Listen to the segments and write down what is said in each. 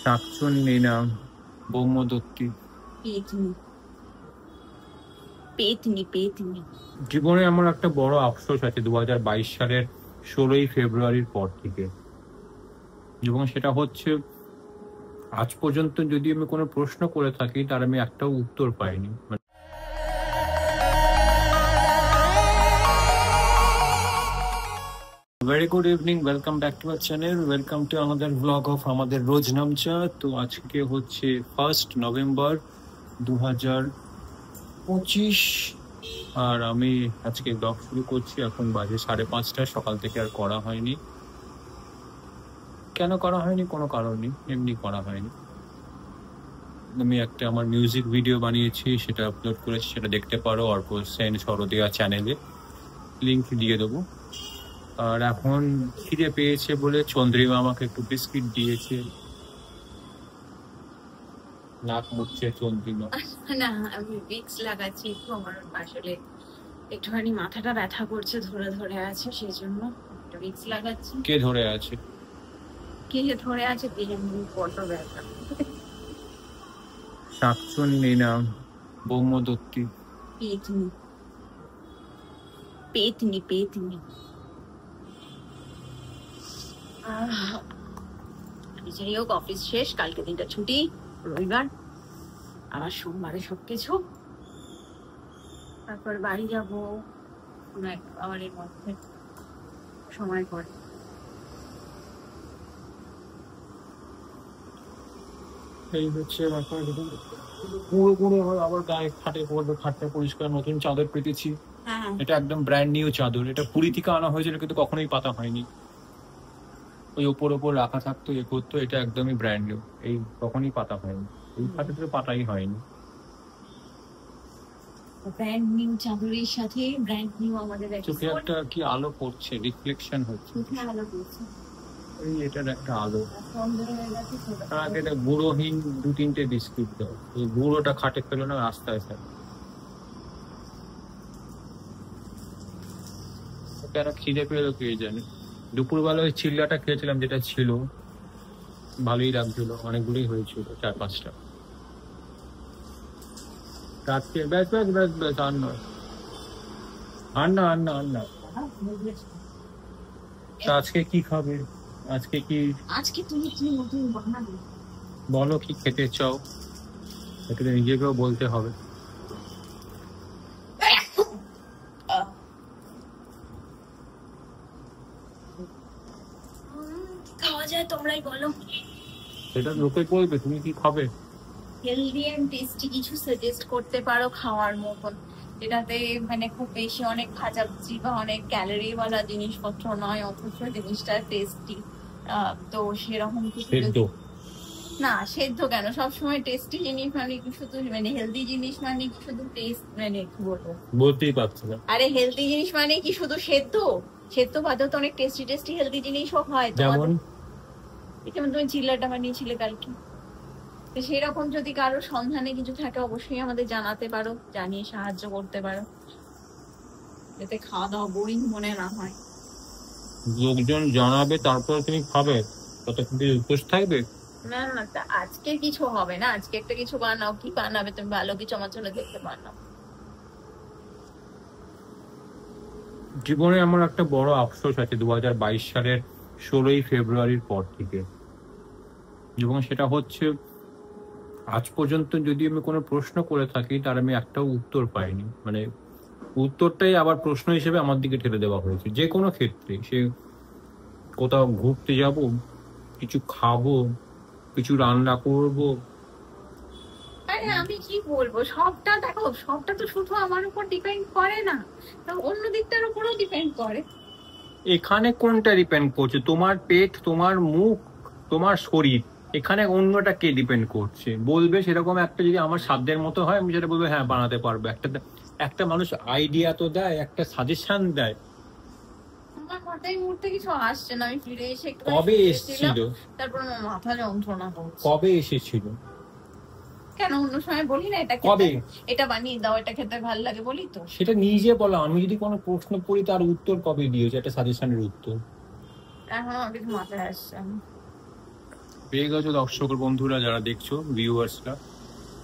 শাকচুন্নি না ব্রহ্মদত্তি। পেতনি পেতনি পেতনি। জীবনে আমার একটা বড় আফসোস আছে 2022 সালের 16ই ফেব্রুয়ারির পর থেকে, এবং সেটা হচ্ছে আজ পর্যন্ত যদি আমি কোনো প্রশ্ন করে থাকি তার আমি একটাও উত্তর পাইনি। Very good evening, welcome back to our channel, welcome to আমাদের ব্লগ অফ আমাদের রোজ নামচা। তো আজকে হচ্ছে 1 নভেম্বর 2025, আর আমি আজকে ব্লগ শুরু করছি। এখন বাজে 5:30, সকাল থেকে আর করা হয়নি। কেন করা হয়নি কোনো কারণ নেই, এমনি করা হয়নি। আমি একটা আমার মিউজিক ভিডিও বানিয়েছি, সেটা আপলোড করেছি, সেটা দেখতে পারো অর্ক সেন সরদিয়া চ্যানেলে, লিঙ্ক দিয়ে দেবো। আর এখন খিদে পেয়েছে বলে চন্দ্রিমা আমাকে একটু বিস্কিট দিয়েছে। নাক মুখছে চন্দ্রিমা। না, আমি ভিক্স লাগাচ্ছি একটু। আমার আসলে একটুখানি মাথাটা ব্যথা করছে, ধরে ধরে আছে, সেই জন্য একটু ভিক্স লাগাচ্ছি। কে ধরে আছে? কে ধরে আছে? বড্ড ব্যথা। শাকচুন্নি না ব্রহ্মদত্তি। পেতনি পেতনি পেতনি। যাই হোক, অফিস শেষ, কালকে দিনটা ছুটি, রবিবার, আবার সোমবারে সবকিছু। তারপর বাড়ি যাবো কোনো এক আওয়ারের মধ্যে, সময় পরে। এই হচ্ছে ব্যাপার। পুরো পুরো আবার গায়ে খাটে পড়বে, খাটটা পরিষ্কার, নতুন চাদর পেতেছি। এটা একদম ব্র্যান্ড নিউ চাদর, এটা পুরী থেকে আনা হয়েছিল, কিন্তু কখনোই পাতা হয়নি, ওই ওপর রাখা থাকতো, এ করতো। এটা একদমই ব্র্যান্ড নিউ, এই কখনই পাতা হয়নি, এই খাটে পাতাই হয়নি। ব্র্যান্ড নিউ চাদরের সাথে ব্র্যান্ড নিউ আমাদের চোখে একটা কি আলো পড়ছে, রিফ্লেকশন হচ্ছে, আলো পড়ছে। এই এটার একটা আলো। তার আগে একটা গুঁড়োহীন 2-3টে বিস্কুট দাও, এই গুঁড়োটা খাটে ফেলো না, রাস্তায় ফেলো। কেন খিদে পেলো কে জানে। দুপুরবেলা ওই চিল্লাটা খেয়েছিলাম, যেটা ছিল ভালোই লাগছিল, অনেকগুলোই হয়েছিল, 4-5টা। রাত্রে ব্যাস ব্যাস ব্যাস ব্যাস, আর নয়, আর না আর না আর না। আজকে কি খাবে? আজকে কি? আজকে তুমি কি নতুন বানাবে? বলো কি খেতে চাও, এটা নিজেকেও বলতে হবে। খাওয়া যায়, তোমরাই বলো। সেটা লোকে বলবে, তুমি কি খাবে? হেলদি এন্ড টেস্টি কিছু সাজেস্ট করতে পারো খাওয়ার মতন, যেটাতে মানে খুব বেশি অনেক ভাজাভুজি বা অনেক ক্যালোরি ওয়ালা জিনিসপত্র নয়, অথচ জিনিসটা টেস্টি। তো সেরকম কিছু। না, সেদ্ধ কেন? সবসময় টেস্টি জিনিস মানে কি শুধু, মানে হেলদি জিনিস মানে কি শুধু টেস্ট, মানে কি বলবো, বলতেই পারছি না। আরে হেলদি জিনিস মানে কি শুধু সেদ্ধ? সেদ্ধ বাদেও তো অনেক টেস্টি টেস্টি হেলদি জিনিসও হয়। যেমন তুমি চিল্লাটা বানিয়েছিলে কালকে, তো সেরকম যদি কারো সন্ধানে কিছু থাকে অবশ্যই আমাদের জানাতে পারো, জানিয়ে সাহায্য করতে পারো, যাতে খাওয়া দাওয়া বোরিং মনে না হয়। লোকজন জানাবে, তারপর তুমি খাবে, ততক্ষণ তুমি উপোস থাকবে? না না, আজকে কিছু হবে না, আজকে একটা কিছু বানাও। কি বানাবে তুমি? ভালো কিছু আমার জন্য দেখতে বানাও। জীবনে আমার একটা বড় আফসোস আছে 2022 সালের 16ই ফেব্রুয়ারির পর থেকে, এবং সেটা হচ্ছে আজ পর্যন্ত যদি আমি কোনো প্রশ্ন করে থাকি তার আমি একটাও উত্তর পাইনি। মানে উত্তরটাই আবার প্রশ্ন হিসেবে আমার দিকে ঠেলে দেওয়া হয়েছে, যে কোনো ক্ষেত্রে। সে কোথাও ঘুরতে যাব, কিছু খাবো, কিছু রান্না করব। আরে আমি কি বলবো, সবটা দেখো, সবটা তো শুধু আমার উপর ডিপেন্ড করে না, অন্য দিকটার উপরও ডিপেন্ড করে। এখানে কোনটা ডিপেন্ড করছে? তোমার পেট, তোমার মুখ, তোমার শরীর। এখানে অন্যটা কে ডিপেন্ড করছে? বলবে সেরকম একটা যদি আমার সাধ্যের মতো হয়, আমি সেটা বলবো হ্যাঁ বানাতে পারবো। একটা মানুষ আইডিয়া তো দেয়, একটা সাজেশন দেয়। আমার মাথায় মুহূর্তে কিছু আসছে না। আমি ফিরে এসে কবে এসেছিল? তারপর আমার মাথা যন্ত্রণা করছে। কবে এসেছিল? কেন অন্য সময় বলি না এটা কবে? এটা বানিয়ে দাও, এটা খেতে ভালো লাগে বলি তো। সেটা নিজে বলো। আমি যদি কোনো প্রশ্ন করি তার উত্তর কবে দিয়েছে, একটা সাজেশনের উত্তর? এখন আমার কিছু মাথায় আসছে। পেয়ে গেছো দর্শক বন্ধুরা যারা দেখছো, ভিউয়ার্সরা।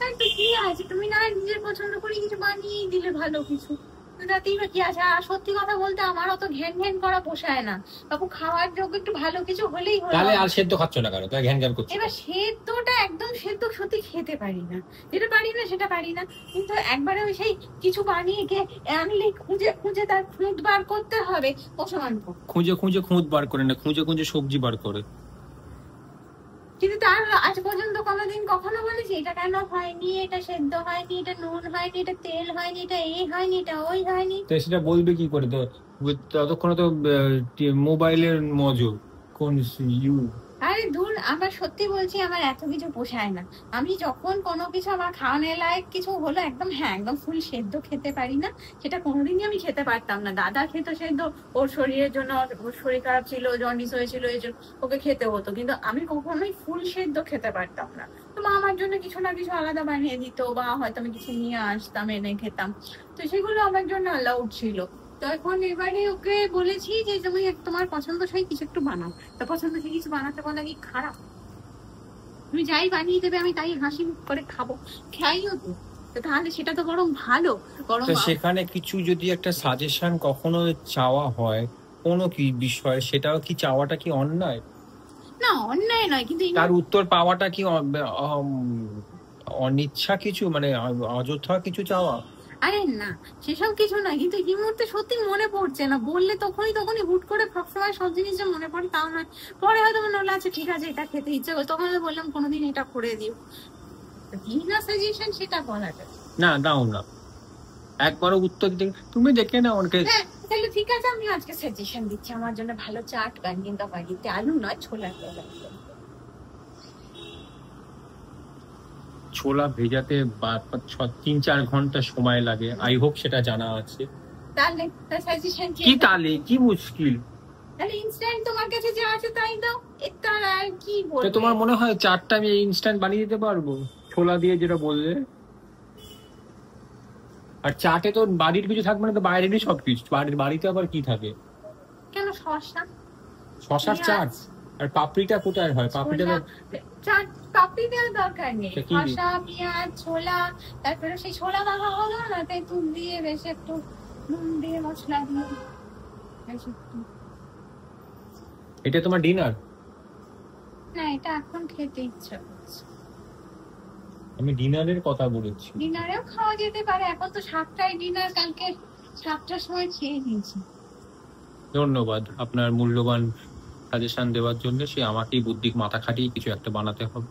তাই তো কি আছে, তুমি না নিজের পছন্দ করে কিছু বানিয়ে দিলে ভালো কিছু, তাতেই বা কি আছে। আর সত্যি কথা বলতে আমার অত ঘ্যান ঘ্যান করা পোষায় না বাবু, খাওয়ার যোগ্য একটু ভালো কিছু হলেই হলো। তাহলে আর সেদ্ধ খাচ্ছ না কেন, তাই ঘ্যান ঘ্যান করছো? এবার সেদ্ধটা একদম সেদ্ধ সত্যি খেতে পারি না, যেটা পারি না সেটা পারি না, কিন্তু একবারে ওই সেই কিছু বানিয়ে আনলে খুঁজে খুঁজে তার খুঁত বার করতে হবে, অসম্ভব। খুঁজে খুঁজে খুঁত বার করে না, খুঁজে খুঁজে সবজি বার করে। কিন্তু তার আজ পর্যন্ত কোনোদিন কখনো বলেছি এটা কেন হয়নি, এটা সেদ্ধ হয়নি, এটা নুন হয়নি, এটা তেল হয়নি, এটা এই হয়নি, এটা ওই হয়নি। তো সেটা বলবে কি করে? তো ততক্ষণে তো মোবাইলের মজো কোন ইউ। আরে দূর, আমার সত্যি বলছি আমার এত কিছু পোষায় না। আমি যখন কোনো কিছু আমার খাওয়ানোর লায়ক কিছু হলো, একদম হ্যাঁ একদম ফুল সেদ্ধ খেতে পারি না, সেটা কোনোদিনই আমি খেতে পারতাম না। দাদা খেত সেদ্ধ, ওর শরীরের জন্য, ওর শরীর খারাপ ছিল, জন্ডিস হয়েছিল, এই জন্য ওকে খেতে হতো, কিন্তু আমি কখনোই ফুল সেদ্ধ খেতে পারতাম না। তো মা আমার জন্য কিছু না কিছু আলাদা বানিয়ে দিত, বা হয়তো আমি কিছু নিয়ে আসতাম, এনে খেতাম, তো সেগুলো আমার জন্য অ্যালাউড ছিল। তো এখন এবারে ওকে বলেছি যে তুমি তোমার পছন্দসই কিছু একটু বানাও। তা পছন্দসই কিছু বানাতে বলা কি খারাপ? তুমি যাই বানিয়ে দেবে আমি তাই হাসি মুখ করে খাবো, খাইও তো। তো তাহলে সেটা তো বরং ভালো, বরং তো সেখানে কিছু যদি একটা সাজেশন কখনো চাওয়া হয় কোনো কি বিষয়, সেটাও কি চাওয়াটা কি অন্যায়? না অন্যায় নয়, কিন্তু তার উত্তর পাওয়াটা কি অনিচ্ছা কিছু, মানে অযথা কিছু চাওয়া? আরে না, সেসব কিছু না, কিন্তু এই মুহূর্তে সত্যি মনে পড়ছে না, বললে তখনই হুট করে সবসময় সব জিনিস যে মনে পড়ে তাও নয়। পরে হয়তো মনে হলো আচ্ছা ঠিক আছে এটা খেতে ইচ্ছে করে, তখন আমি বললাম কোনোদিন এটা করে দিও, দিই না সাজেশন, সেটা বলাটা। না দাও না, একবারও উত্তর দিতে তুমি দেখে না অনেকে। হ্যাঁ তাহলে ঠিক আছে, আমি আজকে সাজেশন দিচ্ছি, আমার জন্য ভালো চাট বানিয়ে দাও বাড়িতে, আলু নয় ছোলা বানিয়ে। ছোলা ভেজাতে 3-4 ঘন্টা সময় লাগে, আই হোপ সেটা জানা আছে। তাহলে সাজেশন কি তাহলে কি মুশকিল? তাহলে ইনস্ট্যান্ট তোমার কাছে যা আছে তাই দাও, এটা আর কি তো বলবো। তোমার মনে হয় চাটটা আমি ইনস্ট্যান্ট বানিয়ে দিতে পারবো ছোলা দিয়ে যেটা বললে? আর চাটে তো বাড়ির কিছু থাকবে না, তো বাইরেরই সবকিছু। বাড়িতে আবার কি থাকে? কেন শসা, শশার চাট? আর পাপড়িটা কোথায় হয়? পাপড়িটা তো চাট পাপড়ি দেওয়ার দরকার নেই, তা কি? শসা পেঁয়াজ ছোলা, তারপরে সেই ছোলা মাখা হলো না, তাই দুধ দিয়ে বেশ একটু নুন দিয়ে মশলা দিয়ে বেশ একটু। এটা তোমার ডিনার? না এটা এখন খেতে ইচ্ছা করছে। আমি ডিনারের কথা বলেছি। ডিনারেও খাওয়া যেতে পারে, এখন তো 7টায় ডিনার, কালকে 7টার সময় খেয়ে নিয়েছি। ধন্যবাদ আপনার মূল্যবান সাজেশন দেওয়ার জন্য। সে আমাকেই বুদ্ধি মাথা খাটিয়ে কিছু একটা বানাতে হবে।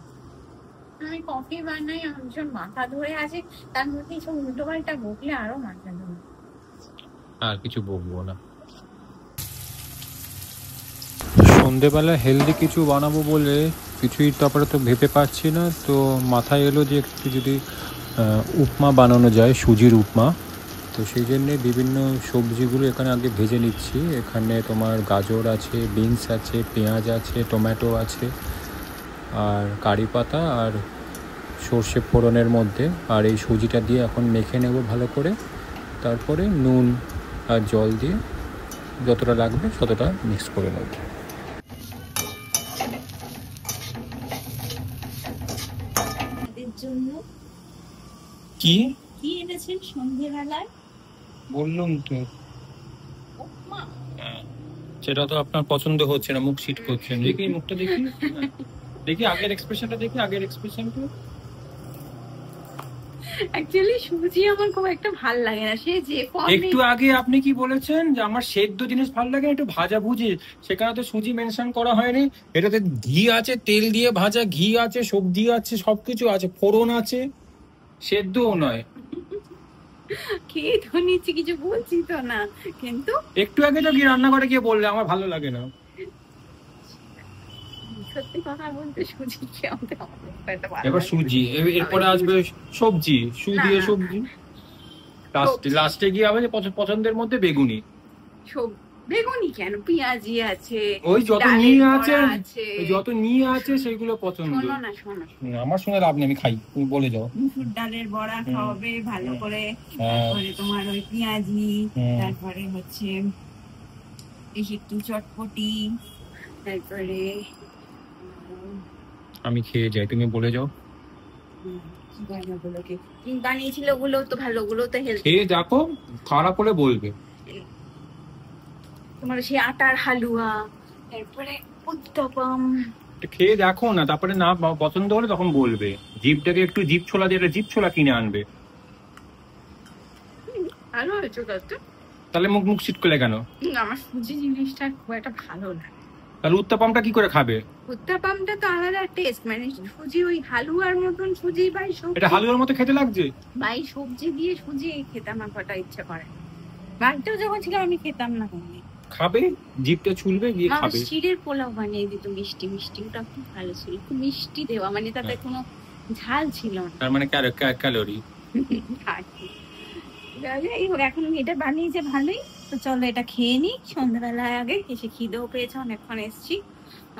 আমি কফি বানাই, আমার ভীষণ মাথা ধরে আছে, তার মধ্যে এইসব উল্টো পাল্টা বকলে আরো মাথা ধরে। আর কিছু বলবো না। সন্ধেবেলা হেলদি কিছু বানাবো বলে কিছুই তারপরে তো ভেবে পাচ্ছি না, তো মাথায় এলো যে একটু যদি উপমা বানানো যায়, সুজির উপমা। তো সেই জন্যে বিভিন্ন সবজিগুলো এখানে আগে ভেজে নিচ্ছি। এখানে তোমার গাজর আছে, বিনস আছে, পেঁয়াজ আছে, টমেটো আছে, আর কারি পাতা আর সর্ষে ফোড়নের মধ্যে। আর এই সুজিটা দিয়ে এখন মেখে নেব ভালো করে, তারপরে নুন আর জল দিয়ে যতটা লাগবে ততটা মিক্স করে নেব। জন্য কি কি এনেছেন সন্ধ্যেবেলায়? বললাম তো, উপমা। সেটা তো আপনার পছন্দ হচ্ছে না, মুখ সিট করছেন। দেখি মুখটা দেখি, দেখি আগের এক্সপ্রেশনটা, দেখি আগের এক্সপ্রেশনটা। অ্যাকচুয়ালি সুজি আমার খুব একটা ভাল লাগে না, সে যে একটু আগে আপনি কি বলেছেন যে আমার সেদ্ধ জিনিস ভালো লাগে না, একটু ভাজা ভুজি। সেখানে তো সুজি মেনশন করা হয়নি। এটাতে ঘি আছে, তেল দিয়ে ভাজা, ঘি আছে, সবজি আছে, সবকিছু আছে, ফোড়ন আছে, সেদ্ধও নয়। খেয়ে তো নিচ্ছি, কিছু বলছি তো না, কিন্তু একটু আগে তো গিয়ে রান্নাঘরে গিয়ে বললে আমার ভালো লাগে না। সত্যি কথা বলতে সুজি খেয়ে আমাদের এবার সুজি, এরপরে আসবে সবজি, সু দিয়ে সবজি, লাস্টে গিয়ে হবে পছন্দের মধ্যে বেগুনি। বেগুনি কেন, পেঁয়াজি আছে, ওই যত নিয়ে আছে সেগুলো পছন্দ। শোনো না শোনো, আমার সঙ্গে লাভ নেই, আমি খাই, তুমি বলে যাও। মুসুর ডালের বড়া খাওয়াবে ভালো করে, তারপরে তোমার ওই পেঁয়াজি, তারপরে হচ্ছে একটু চটপটি, তারপরে আমি খেয়ে যাই, তুমি বলে যাও। ওগুলোকে বানিয়েছিল, ওগুলো তো ভালো, ওগুলো তো হেলথ। খেয়ে দেখো, খারাপ হলে বলবে। তোমার সেই আটার হালুয়া, তারপরে উত্তপম। খেয়ে দেখো না, তারপরে না পছন্দ হলে তখন বলবে। জিভটাকে একটু জিভ ছোলা দিয়ে জিভ ছোলা কিনে আনবে। ভালো হয়েছে তো। তাহলে মুখ মুখ ছিটকলে কেন? আমার সুজি জিনিসটা খুব একটা ভালো না। তাহলে উত্তাপামটা কি করে খাবে? উত্তাপামটা তো আলাদা টেস্ট, মানে সুজি ওই হালুয়ার মতন সুজি বাই সবজি। এটা হালুয়ার মতো খেতে লাগছে বাই সবজি দিয়ে সুজি খেতে আমার কটা ইচ্ছা করে। বাড়িতেও যখন ছিলাম আমি খেতাম না কখনো। খাবে, জিভটা ছুলবে গিয়ে খাবে। চিড়ের পোলাও বানিয়ে দিত মিষ্টি মিষ্টি, ওটা খুব ভালো ছিল, খুব মিষ্টি দেওয়া, মানে তাতে কোনো ঝাল ছিল না। তার মানে ক্যালোরি। এখন এটা বানিয়েছে ভালোই, তো চলো এটা খেয়ে নি। সন্ধ্যাবেলায় আগে এসে খিদেও পেয়েছে, অনেকক্ষণ এসছি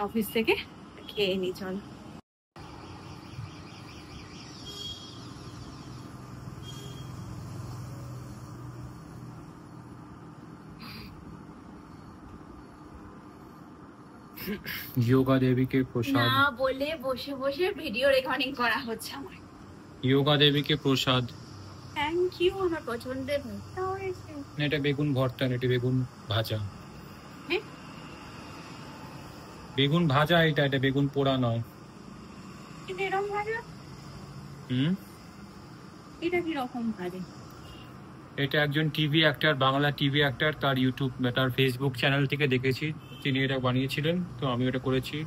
অফিস থেকে, খেয়ে নি চলো। যোগা দেবীকে প্রসাদ, না বলে বসে বসে ভিডিও রেকর্ডিং করা হচ্ছে আমার। যোগা দেবীকে প্রসাদ। থ্যাংক ইউ, আমার পছন্দের ভর্তা হয়েছে। এটা বেগুন ভর্তা, এটা বেগুন ভাজা। হ্যাঁ? বেগুন ভাজা এটা বেগুন পোড়া নয়। এটা এরকম ভাজা? এটা কি রকম ভাজা? এটা একজন TV actor, Bangla TV actor, তার ইউটিউব তার ফেসবুক চ্যানেল থেকে দেখেছি, তিনি এটা বানিয়েছিলেন, তো আমি এটা করেছি।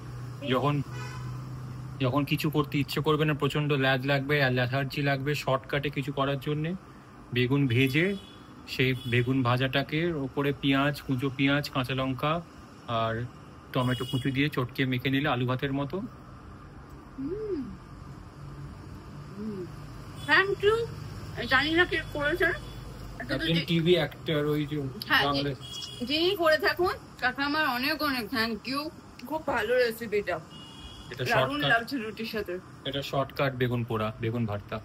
যখন কিছু করতে ইচ্ছে করবে না, প্রচন্ড ল্যাদ লাগবে আর ল্যাথার্জি লাগবে, শর্টকাটে কিছু করার জন্যে বেগুন ভেজে সেই বেগুন ভাজাটাকে ওপরে পেঁয়াজ, কুঁচো পেঁয়াজ, কাঁচা লঙ্কা আর টমেটো কুচু দিয়ে চটকে মেখে নিলে আলু ভাতের মতো। Thank you. জানি না কে করেছেন, টিভি অ্যাক্টর, ওই যে বাংলা যিনি করে থাকুন তাকে আমার অনেক অনেক থ্যাংক ইউ। খুব ভালো রেসিপিটা, এটা দারুণ শর্টকাট, লাগছে রুটির সাথে। এটা শর্টকাট বেগুন পোড়া, বেগুন ভর্তা।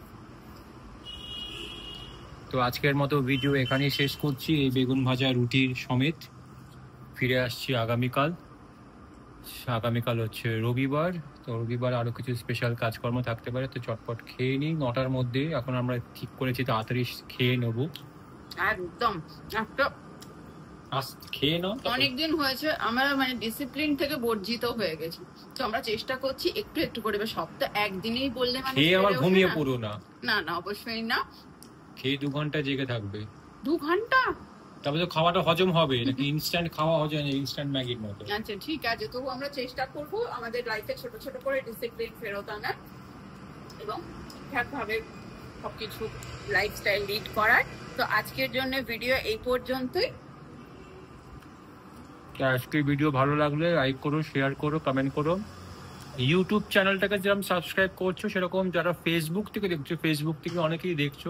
তো আজকের মতো ভিডিও এখানেই শেষ করছি, এই বেগুন ভাজা রুটির সমেত। ফিরে আসছি আগামীকাল। আগামীকাল হচ্ছে রবিবার, তো রবিবার আরো কিছু স্পেশাল কাজকর্ম থাকতে পারে, তো চটপট খেয়ে নিই 9টার মধ্যে। এখন আমরা ঠিক করেছি তাড়াতাড়ি খেয়ে নেবো। একদম একটা খেয়ে নাও। অনেকদিন হয়েছে আমরা মানে ডিসিপ্লিন থেকে বর্জিত হয়ে গেছি, তো আমরা চেষ্টা করছি একটু একটু করে, সপ্তাহে একদিনেই বললে মানে খেয়ে আবার ঘুমিয়ে পড়ো না। না না, অবশ্যই না। খেয়ে 2 ঘন্টা জেগে থাকবে। 2 ঘন্টা? তবে তো খাওয়াটা হজম হবে নাকি? ইনস্ট্যান্ট খাওয়া হজম, ইনস্ট্যান্ট ম্যাগির মতো। আচ্ছা ঠিক আছে, তবু আমরা চেষ্টা করব আমাদের লাইফে ছোট ছোট করে ডিসিপ্লিন ফেরত আনার এবং ঠিকঠাকভাবে সবকিছু লাইফস্টাইল লিড করার। তো আজকের জন্য ভিডিও এই পর্যন্তই। আজকের ভিডিও ভালো লাগলে লাইক করো, শেয়ার করো, কমেন্ট করো। ইউটিউব চ্যানেলটাকে যেরকম সাবস্ক্রাইব করছো, সেরকম যারা ফেসবুক থেকে দেখছো, ফেসবুক থেকে অনেকেই দেখছো,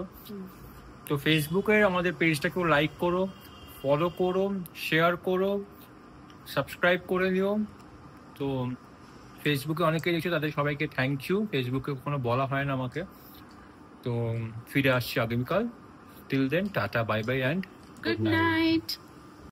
তো ফেসবুকে আমাদের পেজটাকেও লাইক করো, ফলো করো, শেয়ার করো, সাবস্ক্রাইব করে নিও। তো ফেসবুকে অনেকেই দেখছো, তাদের সবাইকে থ্যাংক ইউ। ফেসবুকে কখনো বলা হয় না আমাকে। তো ফিরে আসছি আগামীকাল। Till then, tata, bye bye and good night.